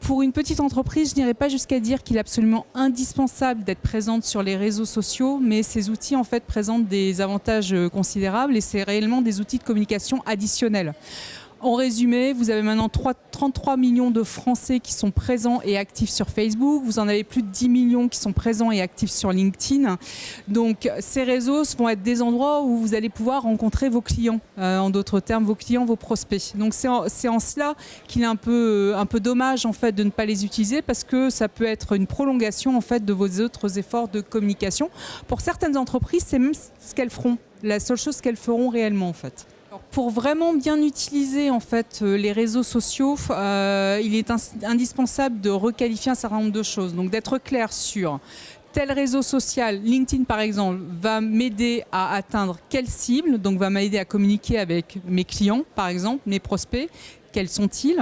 Pour une petite entreprise, je n'irai pas jusqu'à dire qu'il est absolument indispensable d'être présente sur les réseaux sociaux, mais ces outils en fait présentent des avantages considérables et c'est réellement des outils de communication additionnels. En résumé, vous avez maintenant 33 millions de Français qui sont présents et actifs sur Facebook. Vous en avez plus de 10 millions qui sont présents et actifs sur LinkedIn. Donc ces réseaux vont être des endroits où vous allez pouvoir rencontrer vos clients. En d'autres termes, vos clients, vos prospects. Donc c'est en cela qu'il est un peu dommage en fait, de ne pas les utiliser parce que ça peut être une prolongation en fait, de vos autres efforts de communication. Pour certaines entreprises, c'est même ce qu'elles feront. La seule chose qu'elles feront réellement en fait. Pour vraiment bien utiliser en fait, les réseaux sociaux, il est indispensable de requalifier un certain nombre de choses. Donc d'être clair sur tel réseau social, LinkedIn par exemple, va m'aider à atteindre quelle cible, donc va m'aider à communiquer avec mes clients par exemple, mes prospects. Quels sont-ils?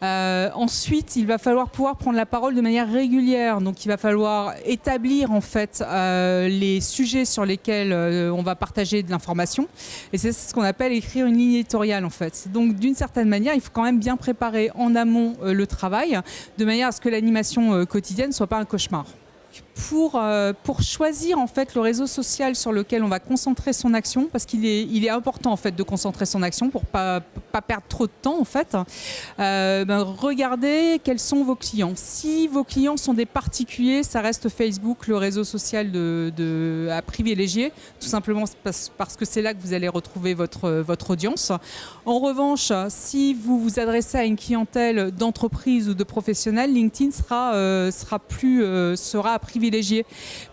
Ensuite, il va falloir pouvoir prendre la parole de manière régulière. Donc, il va falloir établir en fait les sujets sur lesquels on va partager de l'information. Et c'est ce qu'on appelle écrire une ligne éditoriale en fait. Donc, d'une certaine manière, il faut quand même bien préparer en amont le travail, de manière à ce que l'animation quotidienne ne soit pas un cauchemar. Pour choisir en fait le réseau social sur lequel on va concentrer son action, parce qu'il est important en fait de concentrer son action pour pas perdre trop de temps en fait. Regardez quels sont vos clients. Si vos clients sont des particuliers, ça reste Facebook le réseau social à privilégier, tout simplement parce que c'est là que vous allez retrouver votre audience. En revanche, si vous vous adressez à une clientèle d'entreprise ou de professionnels, LinkedIn sera à privilégier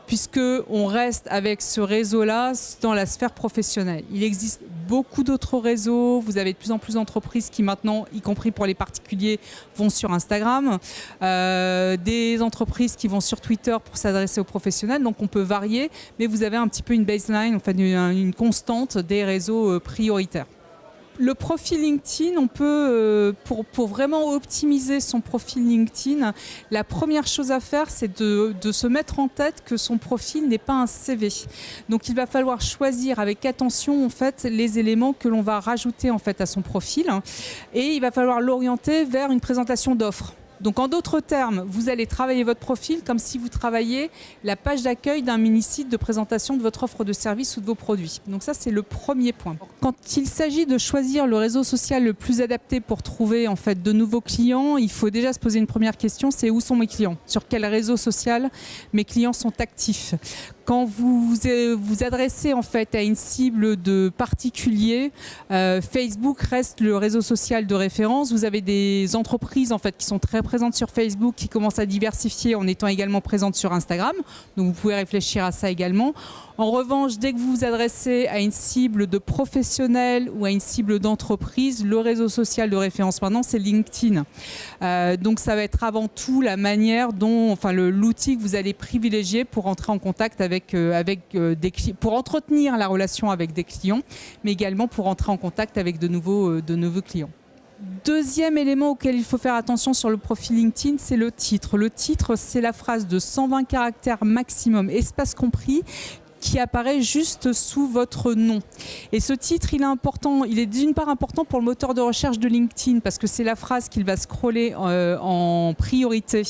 puisqu'on reste avec ce réseau-là dans la sphère professionnelle. Il existe beaucoup d'autres réseaux. Vous avez de plus en plus d'entreprises qui maintenant, y compris pour les particuliers, vont sur Instagram. Des entreprises qui vont sur Twitter pour s'adresser aux professionnels. Donc on peut varier, mais vous avez un petit peu une baseline, enfin une constante des réseaux prioritaires. Le profil LinkedIn, on peut, pour vraiment optimiser son profil LinkedIn, la première chose à faire, c'est de se mettre en tête que son profil n'est pas un CV. Donc il va falloir choisir avec attention en fait, les éléments que l'on va rajouter en fait, à son profil et il va falloir l'orienter vers une présentation d'offres. Donc en d'autres termes, vous allez travailler votre profil comme si vous travailliez la page d'accueil d'un mini-site de présentation de votre offre de service ou de vos produits. Donc ça, c'est le premier point. Quand il s'agit de choisir le réseau social le plus adapté pour trouver en fait, de nouveaux clients, il faut déjà se poser une première question, c'est où sont mes clients? Sur quel réseau social mes clients sont actifs? Quand vous vous adressez en fait à une cible de particuliers, Facebook reste le réseau social de référence. Vous avez des entreprises en fait qui sont très présentes sur Facebook, qui commencent à diversifier en étant également présentes sur Instagram. Donc vous pouvez réfléchir à ça également. En revanche, dès que vous vous adressez à une cible de professionnels ou à une cible d'entreprise, le réseau social de référence maintenant, c'est LinkedIn. Donc ça va être avant tout la manière dont, enfin l'outil que vous allez privilégier pour entrer en contact avec des clients, pour entretenir la relation avec des clients, mais également pour entrer en contact avec de nouveaux clients. Deuxième élément auquel il faut faire attention sur le profil LinkedIn, c'est le titre. Le titre, c'est la phrase de 120 caractères maximum, espace compris, qui apparaît juste sous votre nom. Et ce titre, il est important. Il est d'une part important pour le moteur de recherche de LinkedIn parce que c'est la phrase qu'il va scroller en priorité.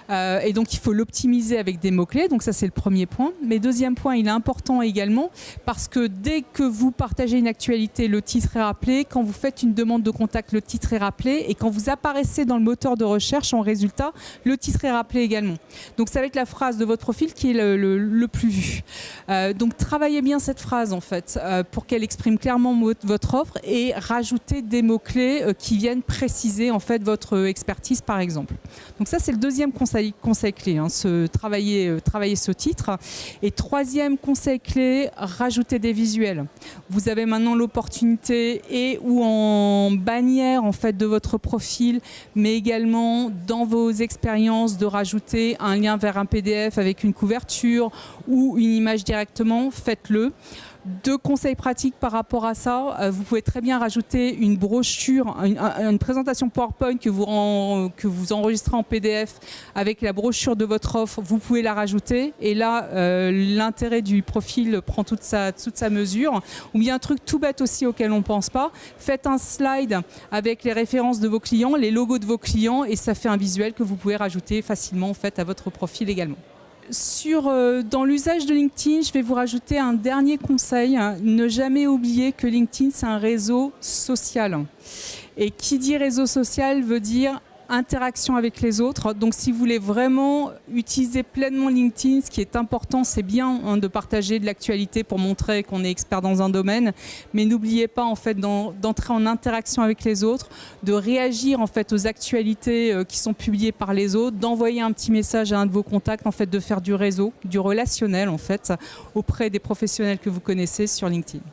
Et donc, il faut l'optimiser avec des mots-clés. Donc ça, c'est le premier point. Mais deuxième point, il est important également parce que dès que vous partagez une actualité, le titre est rappelé. Quand vous faites une demande de contact, le titre est rappelé. Et quand vous apparaissez dans le moteur de recherche, en résultat, le titre est rappelé également. Donc ça va être la phrase de votre profil qui est le plus vu. Donc travaillez bien cette phrase en fait pour qu'elle exprime clairement votre offre et rajoutez des mots-clés qui viennent préciser en fait votre expertise par exemple. Donc ça c'est le deuxième conseil clé, hein, travailler ce titre. Et troisième conseil clé, rajouter des visuels. Vous avez maintenant l'opportunité et ou en bannière en fait de votre profil, mais également dans vos expériences de rajouter un lien vers un PDF avec une couverture ou une image directement, faites-le. Deux conseils pratiques par rapport à ça. Vous pouvez très bien rajouter une brochure, une présentation PowerPoint que vous enregistrez en PDF avec la brochure de votre offre. Vous pouvez la rajouter et là, l'intérêt du profil prend toute sa mesure. Ou bien un truc tout bête aussi auquel on ne pense pas. Faites un slide avec les références de vos clients, les logos de vos clients et ça fait un visuel que vous pouvez rajouter facilement en fait, à votre profil également. Dans l'usage de LinkedIn, je vais vous rajouter un dernier conseil. Ne jamais oublier que LinkedIn, c'est un réseau social. Et qui dit réseau social veut dire interaction avec les autres. Donc si vous voulez vraiment utiliser pleinement LinkedIn, ce qui est important, c'est bien de partager de l'actualité pour montrer qu'on est expert dans un domaine, mais n'oubliez pas en fait d'entrer en interaction avec les autres, de réagir en fait aux actualités qui sont publiées par les autres, d'envoyer un petit message à un de vos contacts, en fait de faire du réseau, du relationnel en fait auprès des professionnels que vous connaissez sur LinkedIn.